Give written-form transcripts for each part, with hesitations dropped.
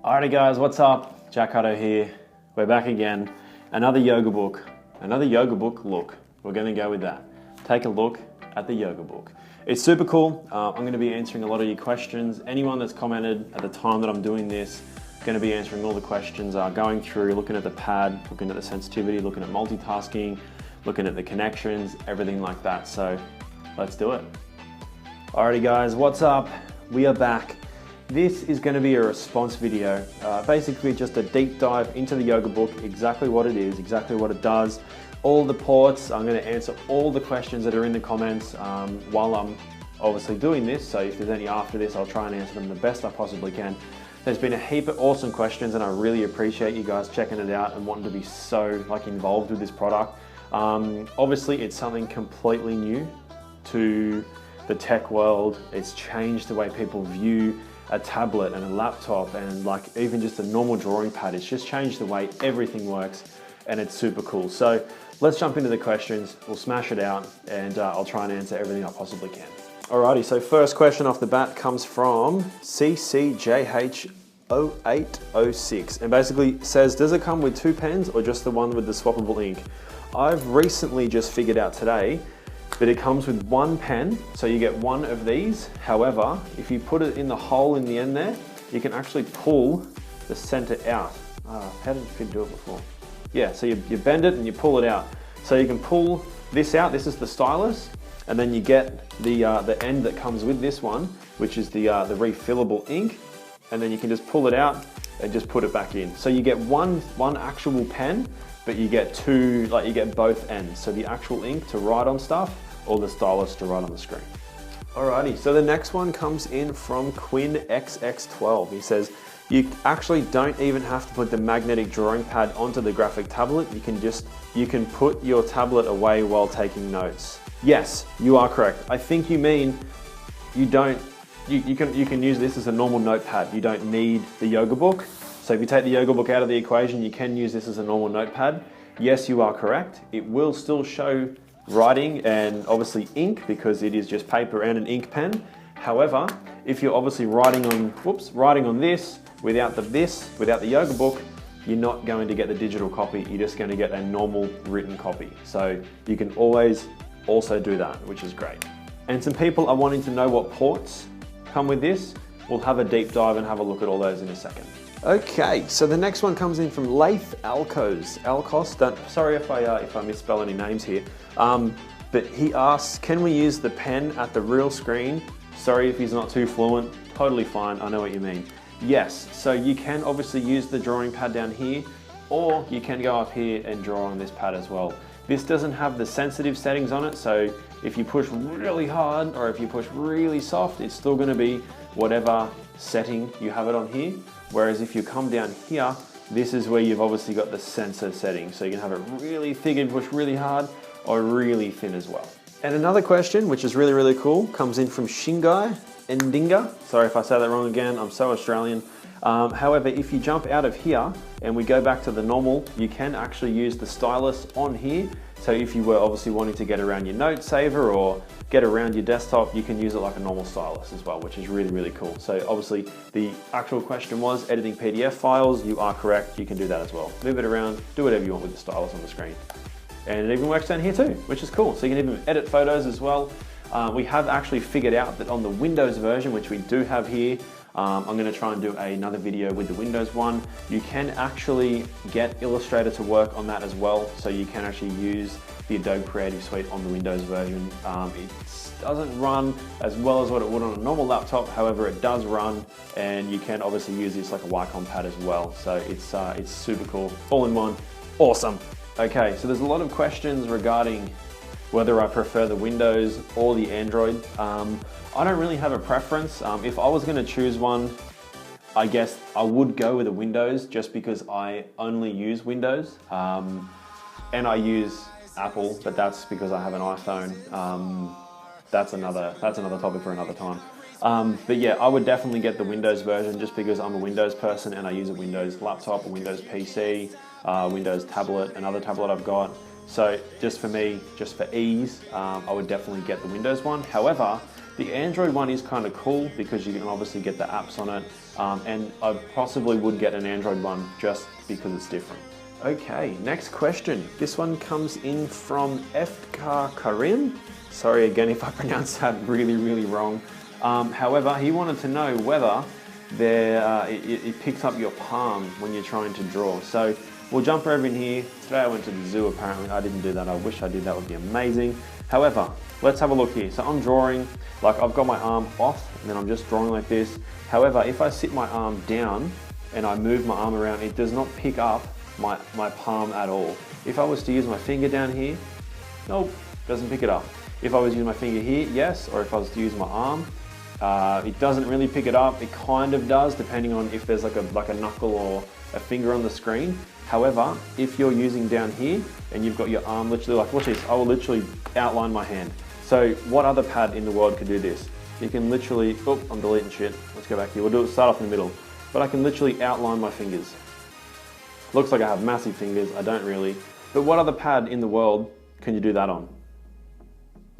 Alrighty guys, what's up? JackHuddo here. We're back again. Another yoga book look. We're gonna go with that. Take a look at the yoga book. It's super cool. I'm gonna be answering a lot of your questions. Anyone that's commented at the time that I'm doing this, gonna be answering all the questions, going through, looking at the pad, looking at the sensitivity, looking at multitasking, looking at the connections, everything like that. So let's do it. Alrighty guys, what's up? We are back. This is going to be a response video, basically just a deep dive into the yoga book, exactly what it is, exactly what it does, all the ports. I'm going to answer all the questions that are in the comments while I'm obviously doing this, so if there's any after this, I'll try and answer them the best I possibly can. There's been a heap of awesome questions and I really appreciate you guys checking it out and wanting to be so involved with this product. Obviously it's something completely new to the tech world. It's changed the way people view a tablet and a laptop and even just a normal drawing pad. It's just changed the way everything works and it's super cool. So let's jump into the questions, we'll smash it out and I'll try and answer everything I possibly can. Alrighty, so first question off the bat comes from CCJH0806 and basically says, does it come with two pens or just the one with the swappable ink? I've recently just figured out today but it comes with one pen, so you get one of these. However, if you put it in the hole in the end there, you can actually pull the center out. How did you do it before? Yeah, so you bend it and you pull it out. So you can pull this out, this is the stylus, and then you get the end that comes with this one, which is the refillable ink, and then you can just pull it out and just put it back in. So you get one actual pen, but you get two, you get both ends. So the actual ink to write on stuff or the stylus to write on the screen. Alrighty, so the next one comes in from QuinnXX12. He says, you actually don't even have to put the magnetic drawing pad onto the graphic tablet. You can put your tablet away while taking notes. Yes, you are correct. I think you mean you can use this as a normal notepad. You don't need the yoga book. So if you take the yoga book out of the equation, you can use this as a normal notepad. Yes, you are correct. It will still show writing and obviously ink because it is just paper and an ink pen. However, if you're obviously writing on this without the yoga book, you're not going to get the digital copy. You're just going to get a normal written copy. So you can always also do that, which is great. And some people are wanting to know what ports come with this. We'll have a deep dive and have a look at all those in a second. Okay, so the next one comes in from Laith Alcos. Sorry if I misspell any names here. But he asks, can we use the pen at the real screen? Sorry if he's not too fluent, totally fine, I know what you mean. Yes, so you can obviously use the drawing pad down here, or you can go up here and draw on this pad as well. This doesn't have the sensitive settings on it, so if you push really hard or if you push really soft, it's still gonna be whatever setting you have it on here. Whereas if you come down here, this is where you've obviously got the sensor setting. So you can have it really thick and push really hard or really thin as well. And another question, which is really, really cool, comes in from Shingai Endinga. Sorry if I say that wrong again, I'm so Australian. However, if you jump out of here and we go back to the normal, you can actually use the stylus on here. So if you were obviously wanting to get around your note saver or get around your desktop, you can use it like a normal stylus as well, which is really, really cool. So obviously the actual question was editing PDF files. You are correct, you can do that as well. Move it around, do whatever you want with the stylus on the screen. And it even works down here too, which is cool. So you can even edit photos as well. We have actually figured out that on the Windows version, which we do have here, I'm going to try and do another video with the Windows one. You can actually get Illustrator to work on that as well. So you can actually use the Adobe Creative Suite on the Windows version. It doesn't run as well as what it would on a normal laptop. However, it does run and you can obviously use this like a Wacom pad as well. So it's super cool. All in one. Awesome. Okay, so there's a lot of questions regarding whether I prefer the Windows or the Android. I don't really have a preference. If I was going to choose one, I guess I would go with a Windows just because I only use Windows. And I use Apple, but that's because I have an iPhone. That's another topic for another time. But yeah, I would definitely get the Windows version just because I'm a Windows person and I use a Windows laptop, a Windows PC, Windows tablet, another tablet I've got. So just for me, just for ease, I would definitely get the Windows one. However, The Android one is kind of cool because you can obviously get the apps on it, and I possibly would get an Android one just because it's different. Okay, next question. This one comes in from FK Karim. Sorry again if I pronounced that really wrong. However, he wanted to know whether it picks up your palm when you're trying to draw. So we'll jump over in here. Today I went to the zoo, apparently. I didn't do that. I wish I did. That would be amazing. However, let's have a look here. So I'm drawing, like I've got my arm off and then I'm just drawing like this. However, if I sit my arm down and I move my arm around, it does not pick up my palm at all. If I was to use my finger down here, nope, doesn't pick it up. If I was using my finger here, yes, or if I was to use my arm, it doesn't really pick it up. It kind of does, depending on if there's like a knuckle or a finger on the screen. However, if you're using down here and you've got your arm literally like, watch this, I will literally outline my hand. So what other pad in the world could do this? You can literally, oh, I'm deleting shit. Let's go back here. We'll start off in the middle. But I can literally outline my fingers. Looks like I have massive fingers, I don't really. But what other pad in the world can you do that on?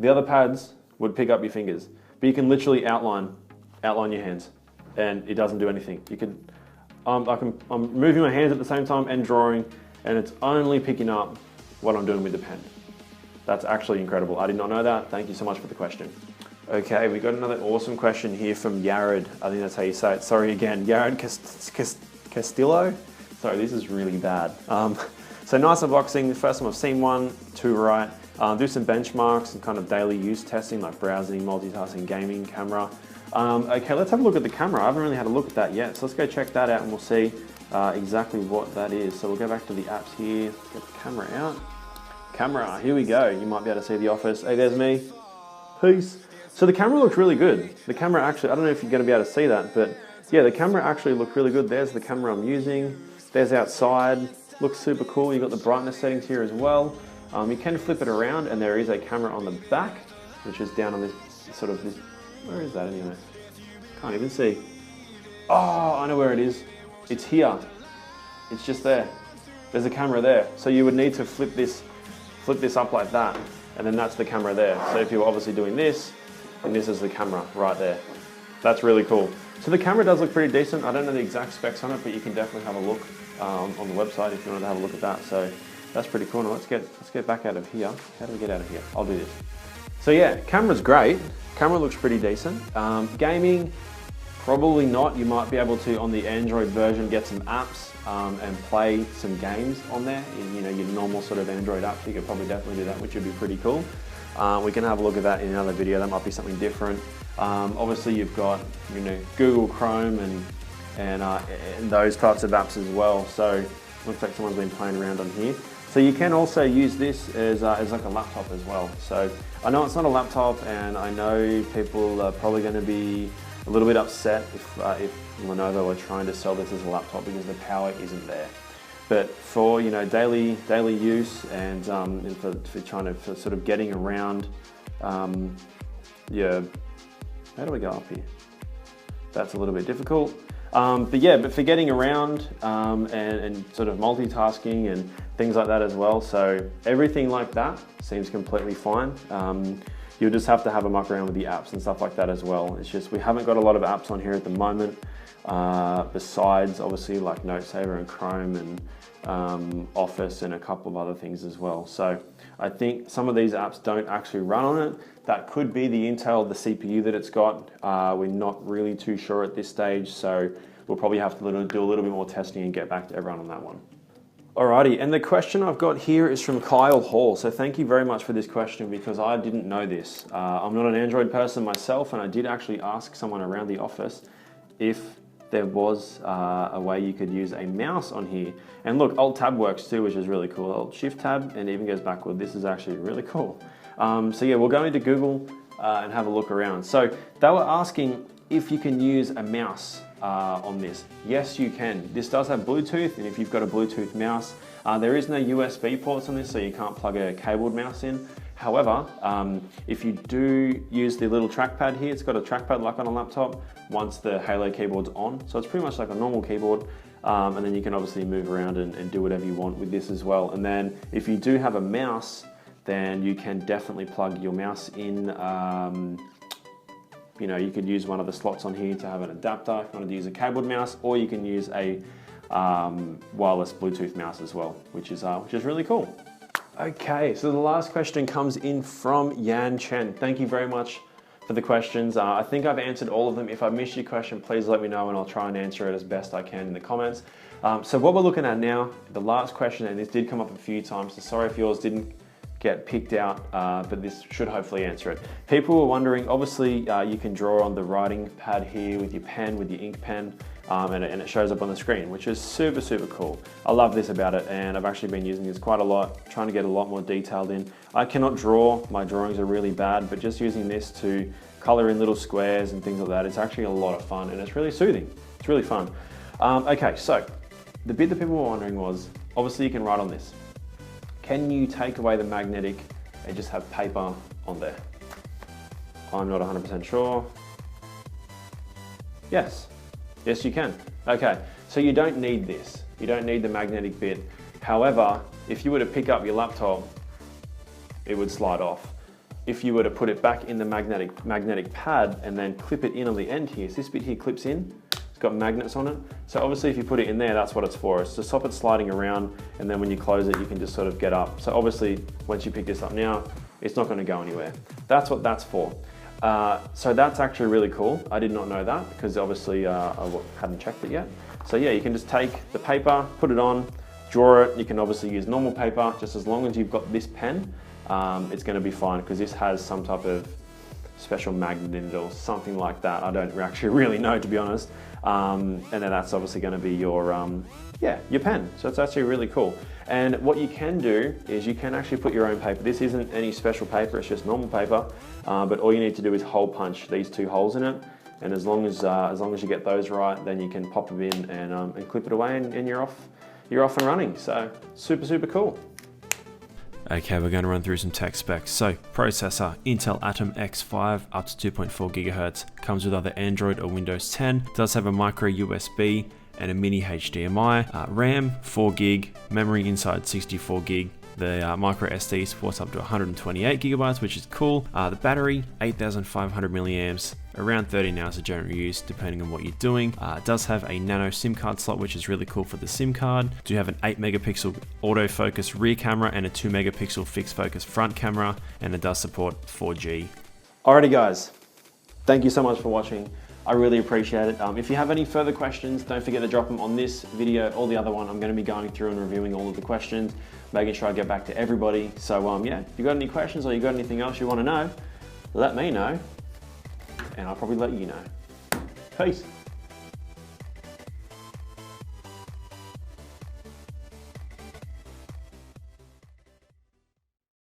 The other pads would pick up your fingers, but you can literally outline your hands and it doesn't do anything. You can, I'm moving my hands at the same time and drawing, and it's only picking up what I'm doing with the pen. That's actually incredible. I did not know that. Thank you so much for the question. Okay, we got another awesome question here from Yared. I think that's how you say it. Sorry again, Yared Castillo. Sorry, this is really bad. So nice unboxing. The first time I've seen one, to right. Do some benchmarks and kind of daily use testing like browsing, multitasking, gaming, camera. Okay, let's have a look at the camera. I haven't really had a look at that yet. So let's go check that out and we'll see exactly what that is. So we'll go back to the apps here, get the camera out. Camera, here we go. You might be able to see the office. Hey, there's me. Peace. So the camera looks really good. The camera actually, I don't know if you're going to be able to see that, but yeah, the camera actually looked really good. There's the camera I'm using. There's outside. Looks super cool. You've got the brightness settings here as well. You can flip it around and there is a camera on the back, which is down on this sort of this, where is that anyway? Can't even see. Oh, I know where it is. It's here. It's just there. There's a camera there. So you would need to flip this up like that, and then that's the camera there. So if you're obviously doing this, and this is the camera right there. That's really cool. So the camera does look pretty decent. I don't know the exact specs on it, but you can definitely have a look on the website if you want to have a look at that. So that's pretty cool. Now let's get back out of here. How do we get out of here? I'll do this. So yeah, camera's great. Camera looks pretty decent. Gaming, probably not. You might be able to, on the Android version, get some apps and play some games on there. You know, your normal sort of Android apps, you could probably definitely do that, which would be pretty cool. We can have a look at that in another video. That might be something different. Obviously you've got, you know, Google Chrome and those types of apps as well. So looks like someone's been playing around on here. So you can also use this as like a laptop as well. So I know it's not a laptop, and I know people are probably going to be a little bit upset if Lenovo are trying to sell this as a laptop because the power isn't there. But for, you know, daily use and for sort of getting around, yeah, how do we go up here? That's a little bit difficult. But for getting around and sort of multitasking and things like that as well. So everything like that seems completely fine. You'll just have to have a muck around with the apps and stuff like that as well. It's just we haven't got a lot of apps on here at the moment, besides obviously like Notesaver and Chrome and Office and a couple of other things as well. So I think some of these apps don't actually run on it. That could be the Intel, the CPU that it's got. We're not really too sure at this stage, so we'll probably have to do a little bit more testing and get back to everyone on that one. Alrighty, and the question I've got here is from Kyle Hall. So thank you very much for this question because I didn't know this. I'm not an Android person myself, and I did actually ask someone around the office if there was a way you could use a mouse on here. And look, Alt-Tab works too, which is really cool. Alt-Shift-Tab, and it even goes backward. This is actually really cool. So yeah, we'll go into Google and have a look around. So they were asking if you can use a mouse on this. Yes, you can. This does have Bluetooth, and if you've got a Bluetooth mouse, there is no USB ports on this, so you can't plug a cabled mouse in. However, if you do use the little trackpad here, it's got a trackpad like on a laptop once the Halo keyboard's on. So it's pretty much like a normal keyboard, and then you can obviously move around and do whatever you want with this as well. And then if you do have a mouse, then you can definitely plug your mouse in you know, you could use one of the slots on here to have an adapter if you wanted to use a cabled mouse, or you can use a wireless Bluetooth mouse as well, which is really cool. Okay, so the last question comes in from Yan Chen. Thank you very much for the questions. I think I've answered all of them. If I missed your question, please let me know and I'll try and answer it as best I can in the comments. So what we're looking at now, the last question, and this did come up a few times, so sorry if yours didn't get picked out, but this should hopefully answer it. People were wondering, obviously you can draw on the writing pad here with your pen, with your ink pen, and it shows up on the screen, which is super, super cool. I love this about it, and I've actually been using this quite a lot, trying to get a lot more detailed in. I cannot draw, my drawings are really bad, but just using this to color in little squares and things like that, it's actually a lot of fun, and it's really soothing. It's really fun. Okay, so the bit that people were wondering was, obviously you can write on this. Can you take away the magnetic and just have paper on there? I'm not 100% sure. Yes. Yes, you can. Okay, so you don't need this. You don't need the magnetic bit. However, if you were to pick up your laptop, it would slide off. If you were to put it back in the magnetic pad and then clip it in on the end here, so this bit here clips in, it's got magnets on it. So obviously if you put it in there, that's what it's for. It's to stop it sliding around, and then when you close it, you can just sort of get up. So obviously, once you pick this up now, it's not gonna go anywhere. That's what that's for. So that's actually really cool. I did not know that because obviously I hadn't checked it yet. So yeah, you can just take the paper, put it on, draw it. You can obviously use normal paper, just as long as you've got this pen, it's gonna be fine because this has some type of special magnet in it or something like that. I don't actually really know, to be honest. And then that's obviously gonna be your pen. So it's actually really cool. And what you can do is you can actually put your own paper. This isn't any special paper, it's just normal paper. But all you need to do is hole punch these two holes in it. And as long as you get those right, then you can pop them in and clip it away, and you're off and running. So super, super cool. Okay, we're going to run through some tech specs. So, processor, Intel Atom X5 up to 2.4 GHz. Comes with either Android or Windows 10. Does have a micro USB and a mini HDMI. RAM, 4 gig. Memory inside 64 gig. The micro SD supports up to 128 gigabytes, which is cool. The battery, 8,500 milliamps, around 13 hours of general use, depending on what you're doing. It does have a nano SIM card slot, which is really cool for the SIM card. Do have an 8 megapixel autofocus rear camera and a 2 megapixel fixed focus front camera, and it does support 4G. Alrighty guys, thank you so much for watching. I really appreciate it. If you have any further questions, don't forget to drop them on this video or the other one. I'm going to be going through and reviewing all of the questions, making sure I get back to everybody. So yeah, if you've got any questions or you've got anything else you want to know, let me know, and I'll probably let you know. Peace.